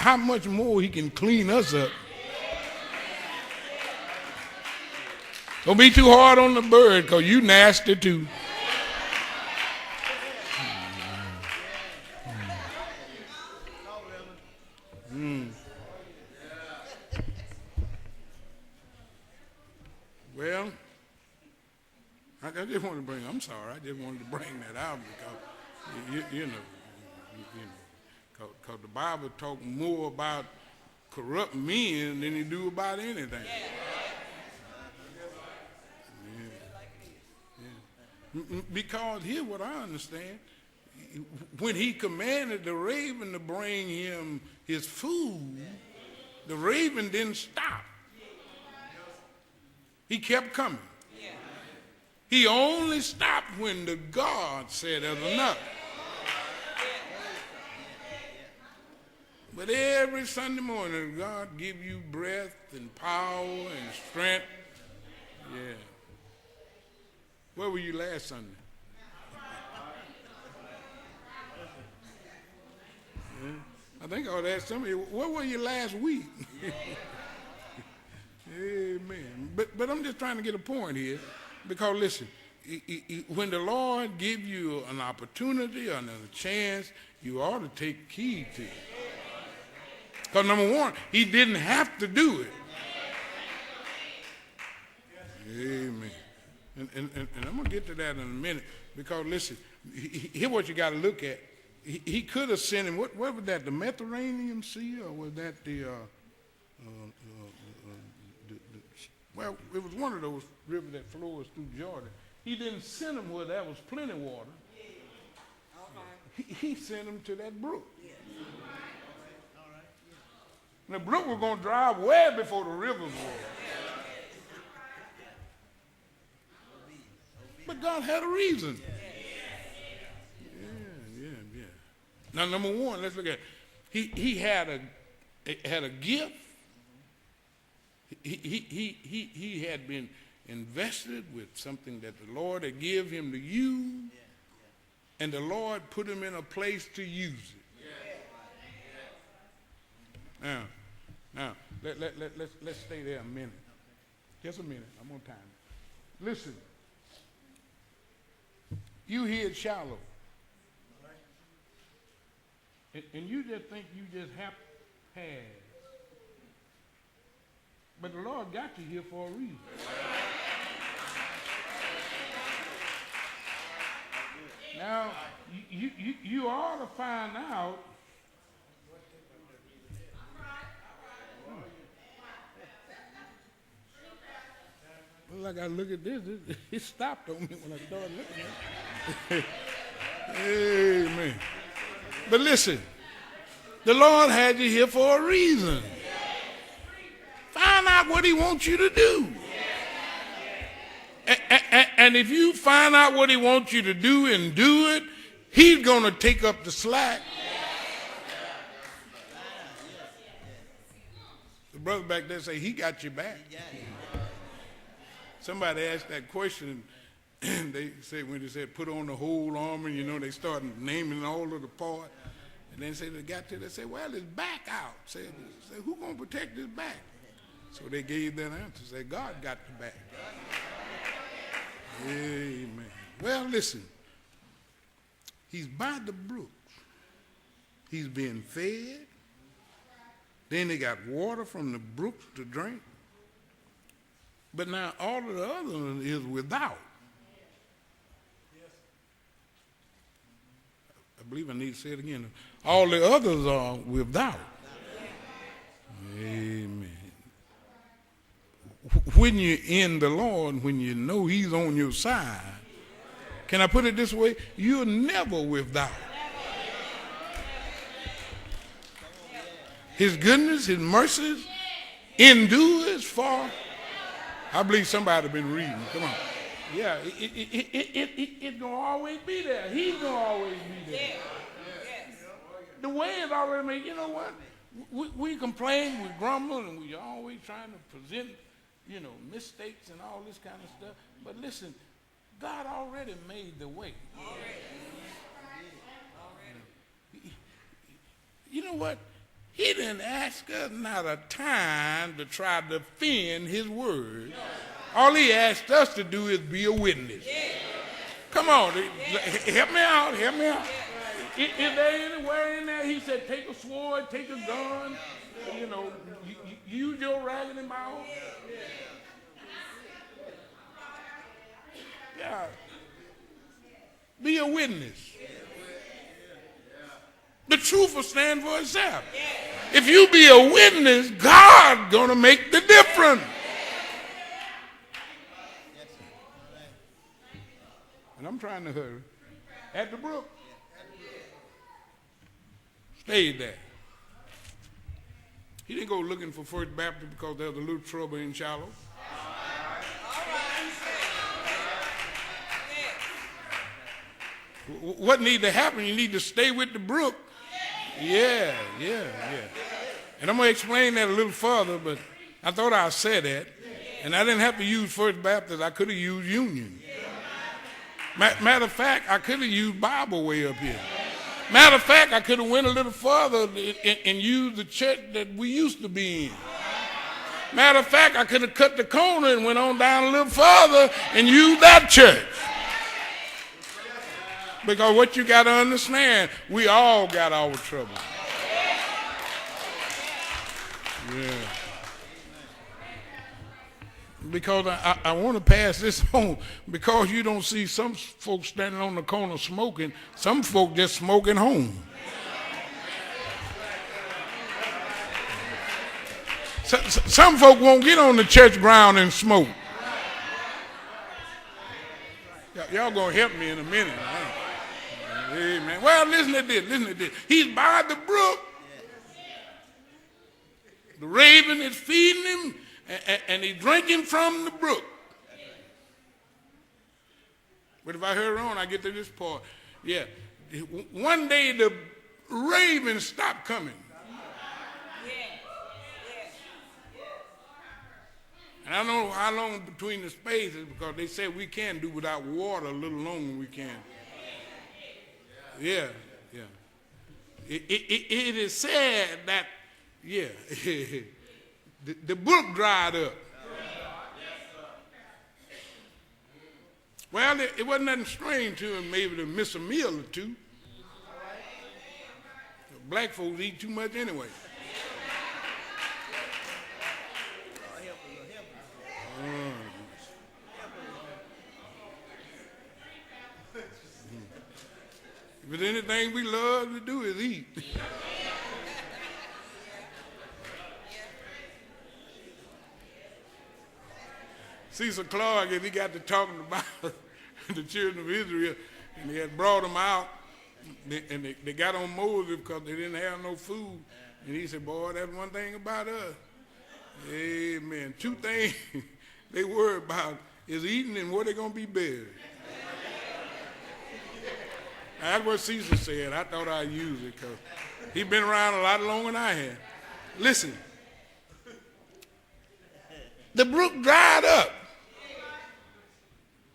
how much more he can clean us up. Don't be too hard on the bird, because you nasty too. Well, I just wanted to bring, I'm sorry, I just wanted to bring that out because, you know, because the Bible talks more about corrupt men than it do about anything. Yeah. Because here's what I understand. When he commanded the raven to bring him his food, the raven didn't stop. He kept coming. He only stopped when the God said that's enough. But every Sunday morning, God give you breath and power and strength. Yeah. Where were you last Sunday? Yeah. I think I would ask somebody, where were you last week? Amen. But I'm just trying to get a point here, because listen, when the Lord give you an opportunity or another chance, you ought to take heed to it. Because number one, he didn't have to do it. Amen. And I'm going to get to that in a minute, because listen, here's what you got to look at. He could have sent him, what was that, the Mediterranean Sea, or was that well, it was one of those rivers that flows through Jordan. He didn't send him where there was plenty of water. He sent him to that brook. And the brook was going to dry up way before the river was. But God had a reason. Yeah. Now, number one, let's look at it. He had a gift. He had been invested with something that the Lord had given him to use, and the Lord put him in a place to use it. Now, let's stay there a minute. Just a minute. I'm on time. Listen. You here at Shiloh, and you just think you just have had. But the Lord got you here for a reason. Now, you ought to find out. Well, I got to look at this. It stopped on me when I started looking at it. Amen. But listen, the Lord had you here for a reason. Find out what he wants you to do. And if you find out what he wants you to do and do it, he's going to take up the slack. The brother back there say he got your back. Somebody asked that question, and they said, when they said put on the whole armor, you know, they started naming all of the parts. And then they got to, they said, well, his back out. Said, who's going to protect his back? So they gave that answer. Said, God got the back. Amen. Well, listen. He's by the brook. He's being fed. Then they got water from the brooks to drink. But now all of the other is without. I believe I need to say it again. All the others are without. Amen. When you're in the Lord, when you know he's on your side, can I put it this way? You're never without. His goodness, his mercies endures for. I believe somebody been reading. Come on. Yeah, it's going to always be there. He's going to always be there. The way is already made. You know what? We complain, we grumble, and we always trying to present, you know, mistakes and all this kind of stuff. But listen, God already made the way. You know what? He didn't ask us not a time to try to defend his word. All he asked us to do is be a witness. Come on, help me out, help me out. Is there anywhere in there he said, take a sword, take a gun, you know, use your raggedy mouth? Yeah. Be a witness. The truth will stand for itself. If you be a witness, God's going to make the difference. And I'm trying to hurry. At the brook. Stayed there. He didn't go looking for First Baptist because there was a little trouble in Shiloh. What need to happen? You need to stay with the brook. Yeah. And I'm going to explain that a little further, but I thought I'd say that. And I didn't have to use First Baptist. I could have used Union. Matter of fact, I could have used Bible way up here. Matter of fact, I could have went a little further and used the church that we used to be in. Matter of fact, I could have cut the corner and went on down a little further and used that church. Because what you got to understand, we all got our trouble. Yeah. Because I want to pass this on, because you don't see some folks standing on the corner smoking, some folk just smoking home. Some folk won't get on the church ground and smoke. Y'all gonna help me in a minute. Amen. Well, listen to this. He's by the brook. The raven is feeding him, and he's drinking from the brook. But if I heard wrong, I get to this part. Yeah. One day the raven stopped coming. And I don't know how long between the spaces, because they said we can do without water a little longer than we can. Yeah. It is said that, the brook dried up. Well, it wasn't nothing strange to him maybe to miss a meal or two. Black folks eat too much anyway. If there's anything we love to do is eat. Cecil Clark, as he got to talking about the children of Israel, and he had brought them out, and they got on Moses because they didn't have no food. And he said, boy, that's one thing about us. Amen. Two things they worry about is eating and where they're going to be buried. That's what Caesar said. I thought I'd use it because he's been around a lot longer than I have. Listen. The brook dried up.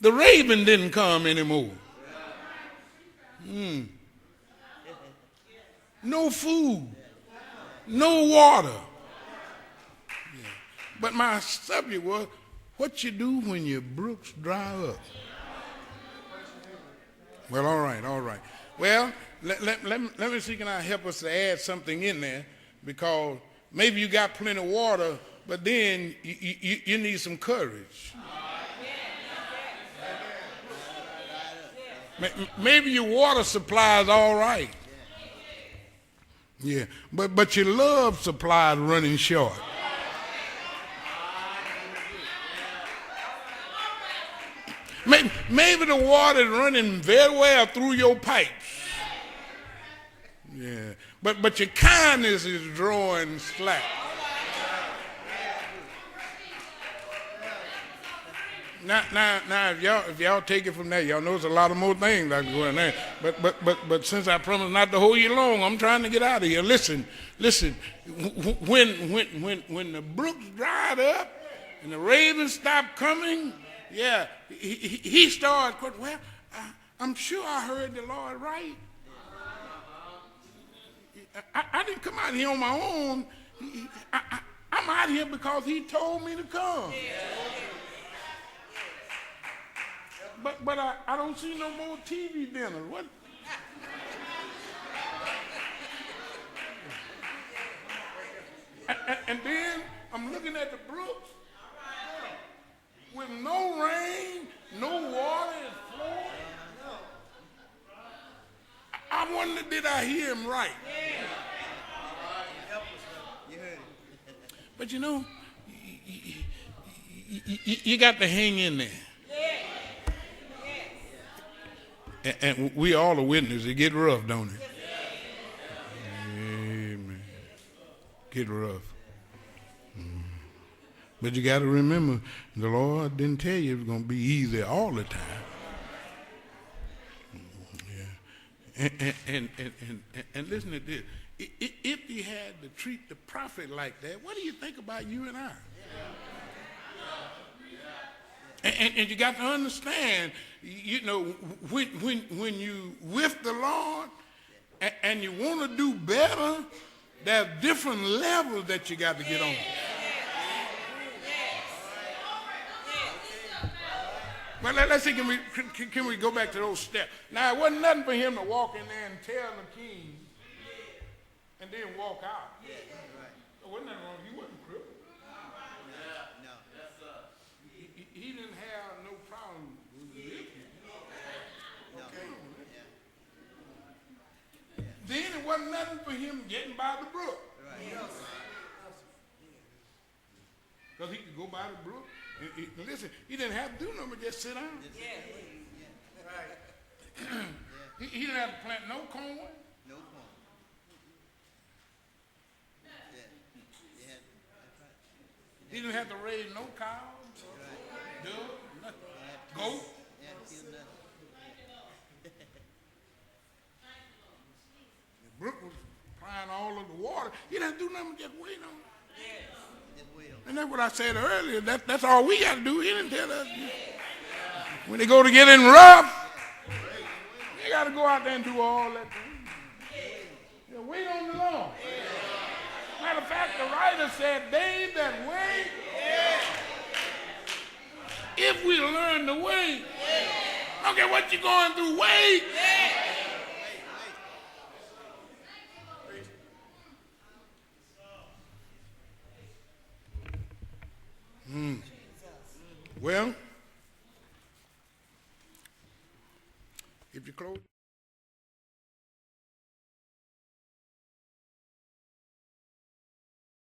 The raven didn't come anymore. No food. No water. Yeah. But my subject was, what you do when your brooks dry up? Well, all right. Well, let me see, can I help us to add something in there? Because maybe you got plenty of water, but then you need some courage. Maybe your water supply is all right. Yeah, but your love supply is running short. Maybe the water is running very well through your pipes. Yeah, but your kindness is drawing slack. Now, if y'all take it from there, y'all know there's a lot of more things that can go in there. But since I promised not to hold you long, I'm trying to get out of here. Listen. When the brooks dried up and the ravens stopped coming, yeah, he started. Well, I'm sure I heard the Lord right. I didn't come out here on my own. I'm out here because he told me to come. But I don't see no more TV dinners. What? And then I'm looking at the brooks with no rain, no water is flowing. I wonder, did I hear him right? But you know, you got to hang in there. And we all are witnesses. It get rough, don't it? Amen. Get rough. But you got to remember, the Lord didn't tell you it was going to be easy all the time. Yeah. And listen to this. If he had to treat the prophet like that, what do you think about you and I? And you got to understand, you know, when you with the Lord and you want to do better, there are different levels that you got to get on. Well, let's see, can we go back to those steps? Now, it wasn't nothing for him to walk in there and tell the king and then walk out. There wasn't nothing wrong. He wasn't crippled. He didn't have no problem with it. Okay. Then it wasn't nothing for him getting by the brook. Because he could go by the brook. And listen, he didn't have to do nothing but just sit down. He didn't have to plant no corn. No corn. He didn't have to raise no cows, dove, nothing. Goat. The brook was supplying all of the water. He didn't do nothing but just wait on it. And that's what I said earlier. That's all we got to do. He didn't tell us. When they go to get in rough, they got to go out there and do all that thing. Yeah, wait on the Lord. Matter of fact, the writer said, they that wait, if we learn to wait, I don't care what you're going through, wait. Well, if you close